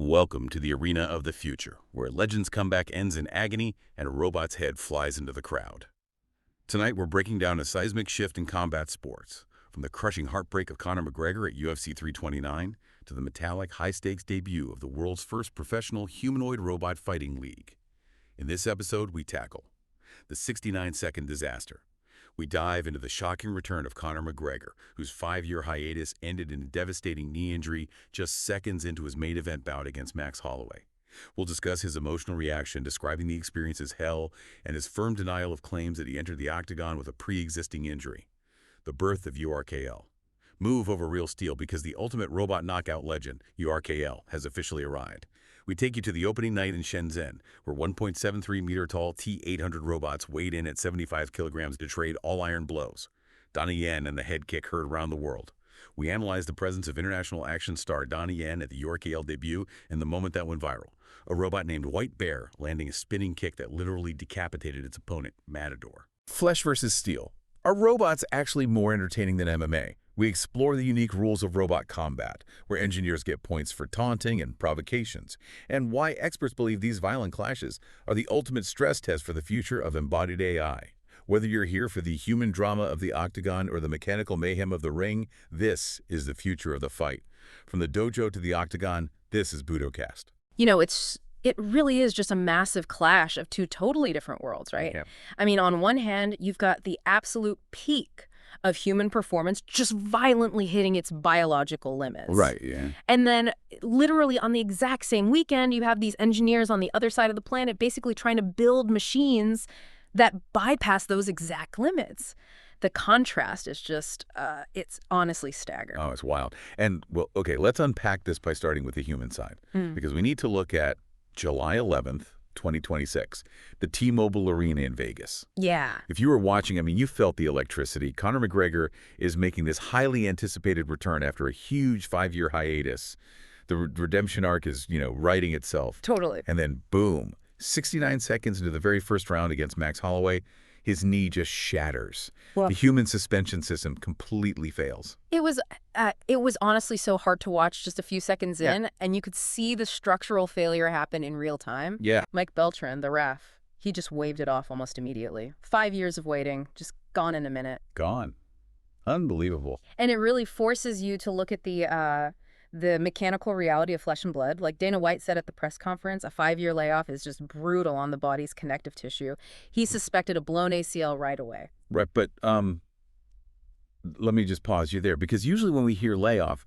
Welcome to the arena of the future, where a legend's comeback ends in agony and a robot's head flies into the crowd. Tonight, we're breaking down a seismic shift in combat sports, from the crushing heartbreak of Conor McGregor at UFC 329 to the metallic, high-stakes debut of the world's first professional humanoid robot fighting league. In this episode, we tackle the 69-second disaster. We dive into the shocking return of Conor McGregor, whose 5-year hiatus ended in a devastating knee injury just seconds into his main event bout against Max Holloway. We'll discuss his emotional reaction, describing the experience as hell, and his firm denial of claims that he entered the Octagon with a pre-existing injury. The birth of URKL. Move over real steel, because the ultimate robot knockout legend, URKL, has officially arrived. We take you to the opening night in Shenzhen, where 1.73-meter-tall T-800 robots weighed in at 75 kilograms to trade all-iron blows. Donnie Yen and the head kick heard around the world. We analyze the presence of international action star Donnie Yen at the URKL debut and the moment that went viral. A robot named White Bear landing a spinning kick that literally decapitated its opponent, Matador. Flesh versus steel. Are robots actually more entertaining than MMA? We explore the unique rules of robot combat, where engineers get points for taunting and provocations, and why experts believe these violent clashes are the ultimate stress test for the future of embodied AI. Whether you're here for the human drama of the Octagon or the mechanical mayhem of the ring, this is the future of the fight. From the dojo to the Octagon, this is Budocast. You know, it really is just a massive clash of two totally different worlds, right? Yeah. I mean, on one hand, you've got the absolute peak of human performance just violently hitting its biological limits. Right, yeah. And then literally on the exact same weekend, you have these engineers on the other side of the planet basically trying to build machines that bypass those exact limits. The contrast is just, it's honestly staggering. Oh, it's wild. And, well, okay, let's unpack this by starting with the human side, because we need to look at July 11th, 2026, the T-Mobile Arena in Vegas. Yeah. If you were watching, I mean, you felt the electricity. Conor McGregor is making this highly anticipated return after a huge 5-year hiatus. The redemption arc is, writing itself. Totally. And then, boom, 69 seconds into the very first round against Max Holloway, his knee just shatters. Well, the human suspension system completely fails. It was honestly so hard to watch just a few seconds in, and you could see the structural failure happen in real time. Yeah. Mike Beltran, the ref, he just waved it off almost immediately. 5 years of waiting, just gone in a minute. Gone. Unbelievable. And it really forces you to look at the mechanical reality of flesh and blood. Like Dana White said at the press conference, a 5-year layoff is just brutal on the body's connective tissue. He suspected a blown ACL right away. Right, but let me just pause you there, because usually when we hear layoff,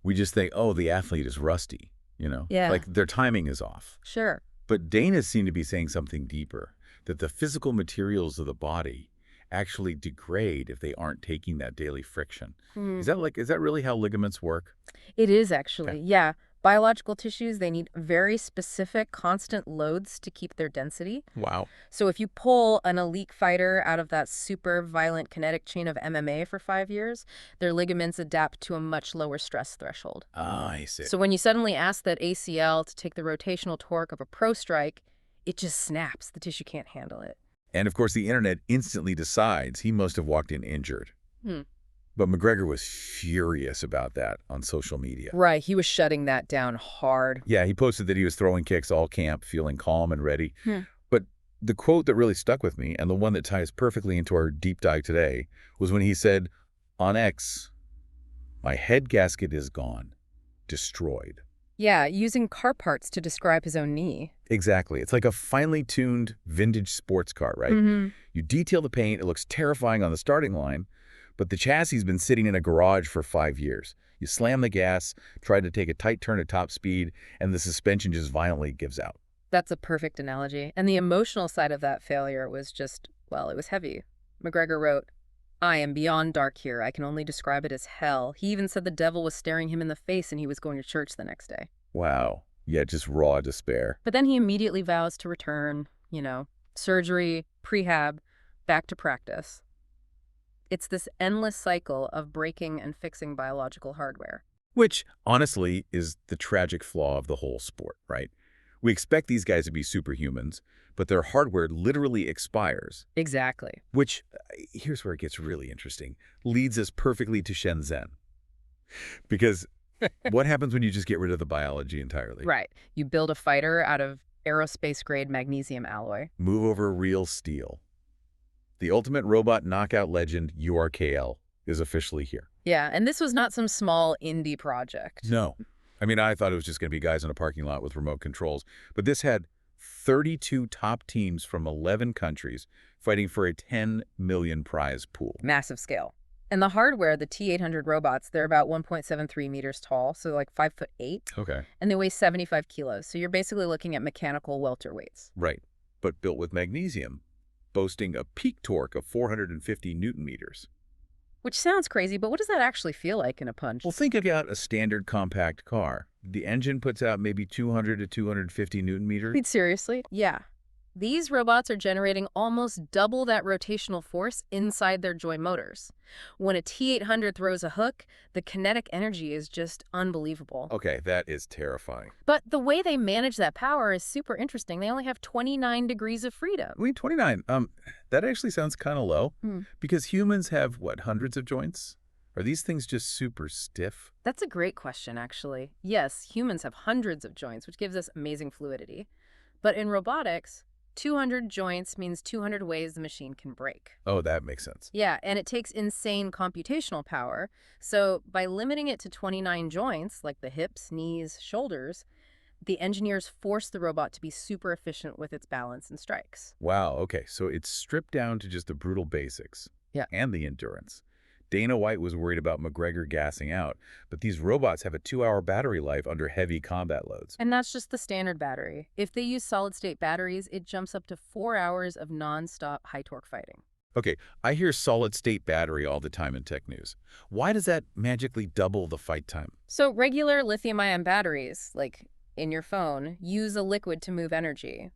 we just think, oh, the athlete is rusty, Yeah. like their timing is off. Sure. But Dana seemed to be saying something deeper, that the physical materials of the body actually degrade if they aren't taking that daily friction. Is that really how ligaments work? It is actually, Okay. yeah. Biological tissues, they need very specific, constant loads to keep their density. Wow. So if you pull an elite fighter out of that super violent kinetic chain of MMA for 5 years, their ligaments adapt to a much lower stress threshold. Ah, I see. So when you suddenly ask that ACL to take the rotational torque of a pro strike, it just snaps. The tissue can't handle it. And of course, the internet instantly decides he must have walked in injured. But McGregor was furious about that on social media. Right. He was shutting that down hard. Yeah, he posted that he was throwing kicks all camp, feeling calm and ready. But the quote that really stuck with me, and the one that ties perfectly into our deep dive today, was when he said, on X, "My head gasket is gone, destroyed." Yeah, using car parts to describe his own knee. Exactly. It's like a finely tuned vintage sports car, right? You detail the paint, it looks terrifying on the starting line, but the chassis has been sitting in a garage for 5 years. You slam the gas, try to take a tight turn at top speed, and the suspension just violently gives out. That's a perfect analogy. And the emotional side of that failure was just, well, it was heavy. McGregor wrote, "I am beyond dark here. I can only describe it as hell." He even said the devil was staring him in the face and he was going to church the next day. Wow. Yeah, just raw despair. But then he immediately vows to return, surgery, prehab, back to practice. It's this endless cycle of breaking and fixing biological hardware. Which, honestly, is the tragic flaw of the whole sport, right? We expect these guys to be superhumans, but their hardware literally expires. Exactly. Which, here's where it gets really interesting, leads us perfectly to Shenzhen. Because What happens when you just get rid of the biology entirely? Right. You build a fighter out of aerospace-grade magnesium alloy. Move over real steel. The ultimate robot knockout legend, URKL, is officially here. Yeah, and this was not some small indie project. No. I mean, I thought it was just going to be guys in a parking lot with remote controls. But this had 32 top teams from 11 countries fighting for a 10 million prize pool. Massive scale. And the hardware, the T-800 robots, they're about 1.73 meters tall, so like 5'8". Okay. And they weigh 75 kilos. So you're basically looking at mechanical welterweights. Right. But built with magnesium, boasting a peak torque of 450 newton meters. Which sounds crazy, but what does that actually feel like in a punch? Well, think about a standard compact car. The engine puts out maybe 200 to 250 newton meters. Wait, seriously? Yeah. These robots are generating almost double that rotational force inside their joy motors. When a T-800 throws a hook, the kinetic energy is just unbelievable. Okay, that is terrifying. But the way they manage that power is super interesting. They only have 29 degrees of freedom. Wait, 29. That actually sounds kind of low. Because humans have, what, hundreds of joints? Are these things just super stiff? That's a great question, actually. Yes, humans have hundreds of joints, which gives us amazing fluidity. But in robotics, 200 joints means 200 ways the machine can break. Oh, that makes sense. Yeah, and it takes insane computational power. So by limiting it to 29 joints, like the hips, knees, shoulders, the engineers force the robot to be super efficient with its balance and strikes. Wow, okay, so it's stripped down to just the brutal basics. Yeah. And the endurance. Dana White was worried about McGregor gassing out, but these robots have a 2-hour battery life under heavy combat loads. And that's just the standard battery. If they use solid-state batteries, it jumps up to 4 hours of non-stop high-torque fighting. Okay, I hear solid-state battery all the time in tech news. Why does that magically double the fight time? So regular lithium-ion batteries, like in your phone, use a liquid to move energy.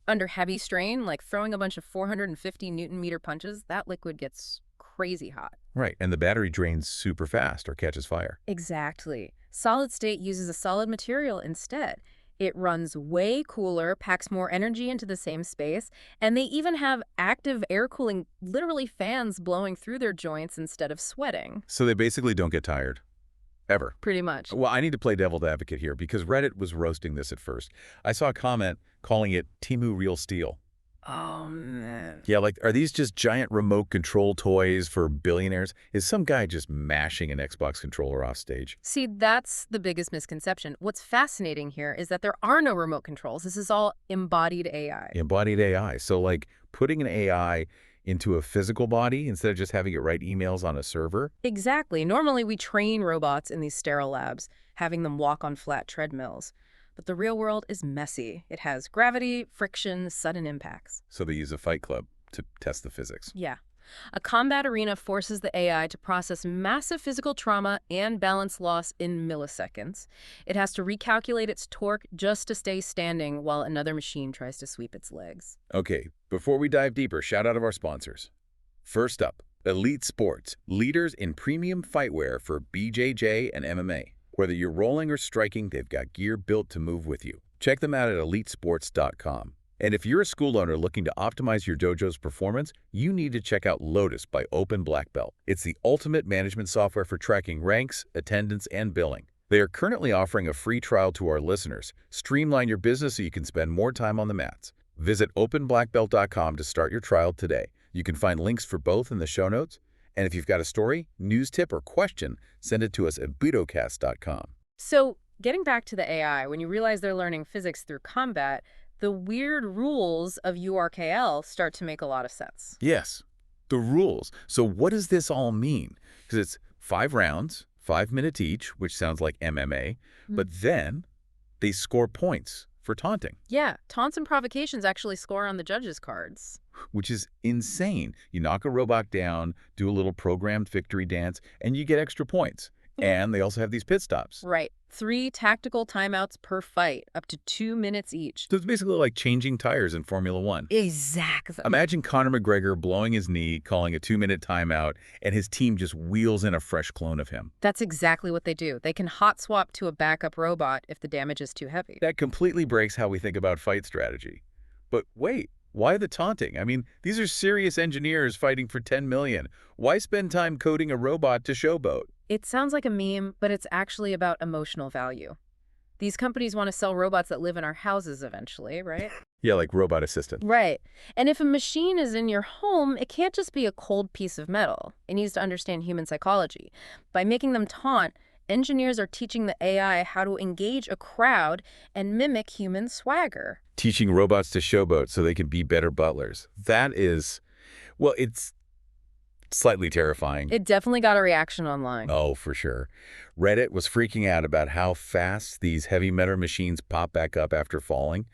Under heavy strain, like throwing a bunch of 450 newton-meter punches, that liquid gets crazy hot. Right, and the battery drains super fast or catches fire. Exactly. Solid state uses a solid material instead. It runs way cooler, packs more energy into the same space, and they even have active air cooling, literally fans blowing through their joints instead of sweating. So they basically don't get tired. Ever. Pretty much. Well, I need to play devil's advocate here because Reddit was roasting this at first. I saw a comment calling it Temu Real Steel. Oh, man. Yeah, like, are these just giant remote control toys for billionaires? Is some guy just mashing an Xbox controller off stage? See, that's the biggest misconception. What's fascinating here is that there are no remote controls. This is all embodied AI. Embodied AI. So, like, putting an AI into a physical body instead of just having it write emails on a server? Exactly. Normally, we train robots in these sterile labs, having them walk on flat treadmills. But the real world is messy. It has gravity, friction, sudden impacts. So they use a fight club to test the physics. Yeah. A combat arena forces the AI to process massive physical trauma and balance loss in milliseconds. It has to recalculate its torque just to stay standing while another machine tries to sweep its legs. Okay, before we dive deeper, shout out of our sponsors. First up, Elite Sports, leaders in premium fightwear for BJJ and MMA. Whether you're rolling or striking, they've got gear built to move with you. Check them out at elitesports.com. And if you're a school owner looking to optimize your dojo's performance, you need to check out Lotus by Open Black Belt. It's the ultimate management software for tracking ranks, attendance, and billing. They are currently offering a free trial to our listeners. Streamline your business so you can spend more time on the mats. Visit openblackbelt.com to start your trial today. You can find links for both in the show notes. And if you've got a story, news tip, or question, send it to us at budocast.com. So, getting back to the AI, when you realize they're learning physics through combat, the weird rules of URKL start to make a lot of sense. Yes, the rules. So what does this all mean? Because it's 5 rounds, 5 minutes each, which sounds like MMA, but then they score points for taunting. Yeah, taunts and provocations actually score on the judges' cards. Which is insane. You knock a robot down, do a little programmed victory dance, and you get extra points. And they also have these pit stops. Right. 3 tactical timeouts per fight, up to 2 minutes each. So it's basically like changing tires in Formula One. Exactly. Imagine Conor McGregor blowing his knee, calling a 2-minute timeout, and his team just wheels in a fresh clone of him. That's exactly what they do. They can hot swap to a backup robot if the damage is too heavy. That completely breaks how we think about fight strategy. But wait, Why the taunting? I mean, these are serious engineers fighting for 10 million. Why spend time coding a robot to showboat? It sounds like a meme, but it's actually about emotional value. These companies want to sell robots that live in our houses eventually, right? Yeah, like robot assistant. Right. And if a machine is in your home, it can't just be a cold piece of metal. It needs to understand human psychology. By making them taunt, engineers are teaching the AI how to engage a crowd and mimic human swagger. Teaching robots to showboat so they can be better butlers. That is, well, it's slightly terrifying. It definitely got a reaction online. Oh, for sure. Reddit was freaking out about how fast these heavy metal machines pop back up after falling.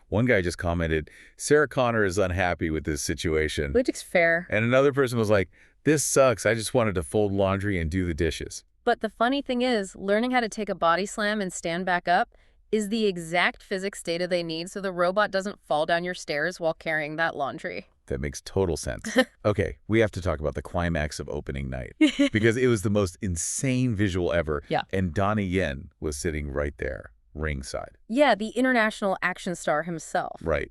One guy just commented, Sarah Connor is unhappy with this situation. Which is fair. And another person was like, this sucks. I just wanted to fold laundry and do the dishes. But the funny thing is, learning how to take a body slam and stand back up is the exact physics data they need so the robot doesn't fall down your stairs while carrying that laundry. That makes total sense. Okay, we have to talk about the climax of opening night because it was the most insane visual ever. Yeah. And Donnie Yen was sitting right there, ringside. Yeah, the international action star himself. Right.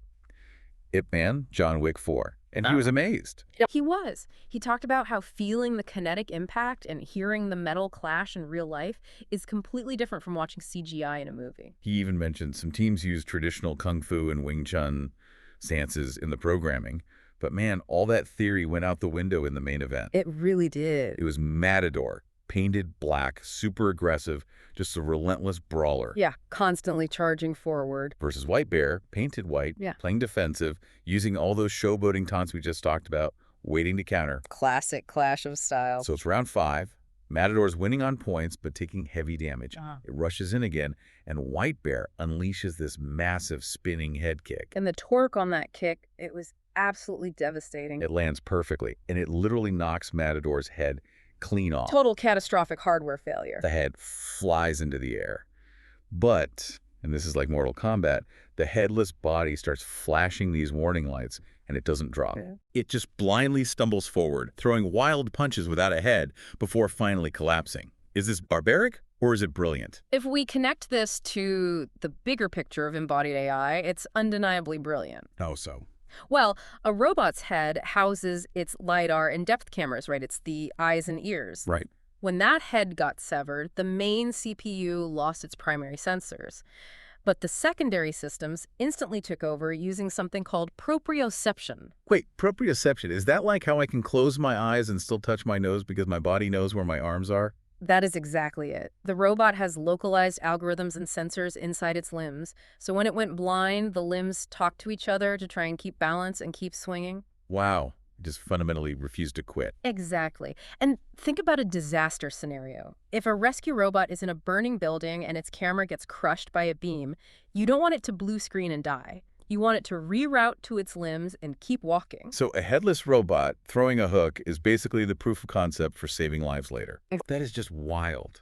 Ip Man, John Wick 4. And he was amazed. He was. He talked about how feeling the kinetic impact and hearing the metal clash in real life is completely different from watching CGI in a movie. He even mentioned some teams use traditional Kung Fu and Wing Chun stances in the programming. But man, all that theory went out the window in the main event. It really did. It was Matador, painted black, super aggressive, just a relentless brawler. Yeah, constantly charging forward. Versus White Bear, painted white, playing defensive, using all those showboating taunts we just talked about, waiting to counter. Classic clash of styles. So it's round 5. Matador's winning on points, but taking heavy damage. It rushes in again, and White Bear unleashes this massive spinning head kick. And the torque on that kick, it was absolutely devastating. It lands perfectly, and it literally knocks Matador's head clean off. Total catastrophic hardware failure. The head flies into the air. But, and this is like Mortal Kombat, the headless body starts flashing these warning lights, and it doesn't drop. It just blindly stumbles forward, throwing wild punches without a head before finally collapsing. Is this barbaric, or is it brilliant? If we connect this to the bigger picture of embodied AI, it's undeniably brilliant. How so? Well, a robot's head houses its LiDAR and depth cameras, right? It's the eyes and ears. Right. When that head got severed, the main CPU lost its primary sensors. But the secondary systems instantly took over using something called proprioception. Wait, proprioception, is that like how I can close my eyes and still touch my nose because my body knows where my arms are? That is exactly it. The robot has localized algorithms and sensors inside its limbs, so when it went blind, the limbs talked to each other to try and keep balance and keep swinging. Wow. It just fundamentally refused to quit. Exactly. And think about a disaster scenario. If a rescue robot is in a burning building and its camera gets crushed by a beam, you don't want it to blue screen and die. You want it to reroute to its limbs and keep walking. So a headless robot throwing a hook is basically the proof of concept for saving lives later. That is just wild.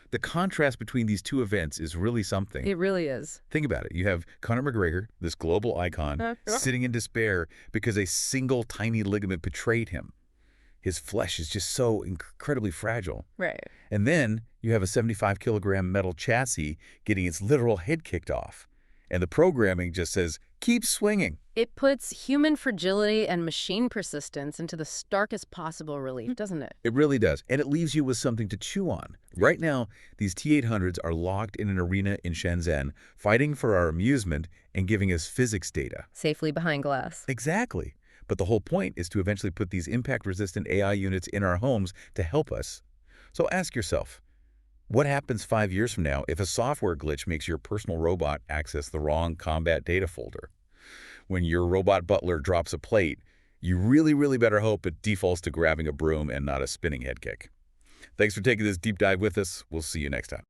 The contrast between these two events is really something. It really is. Think about it. You have Conor McGregor, this global icon, sitting in despair because a single tiny ligament betrayed him. His flesh is just so incredibly fragile. Right. And then you have a 75-kilogram metal chassis getting its literal head kicked off. And the programming just says, keep swinging. It puts human fragility and machine persistence into the starkest possible relief, doesn't it? It really does. And it leaves you with something to chew on. Right now, these T-800s are locked in an arena in Shenzhen, fighting for our amusement and giving us physics data. Safely behind glass. Exactly. But the whole point is to eventually put these impact-resistant AI units in our homes to help us. So ask yourself, what happens 5 years from now if a software glitch makes your personal robot access the wrong combat data folder? When your robot butler drops a plate, you really better hope it defaults to grabbing a broom and not a spinning head kick. Thanks for taking this deep dive with us. We'll see you next time.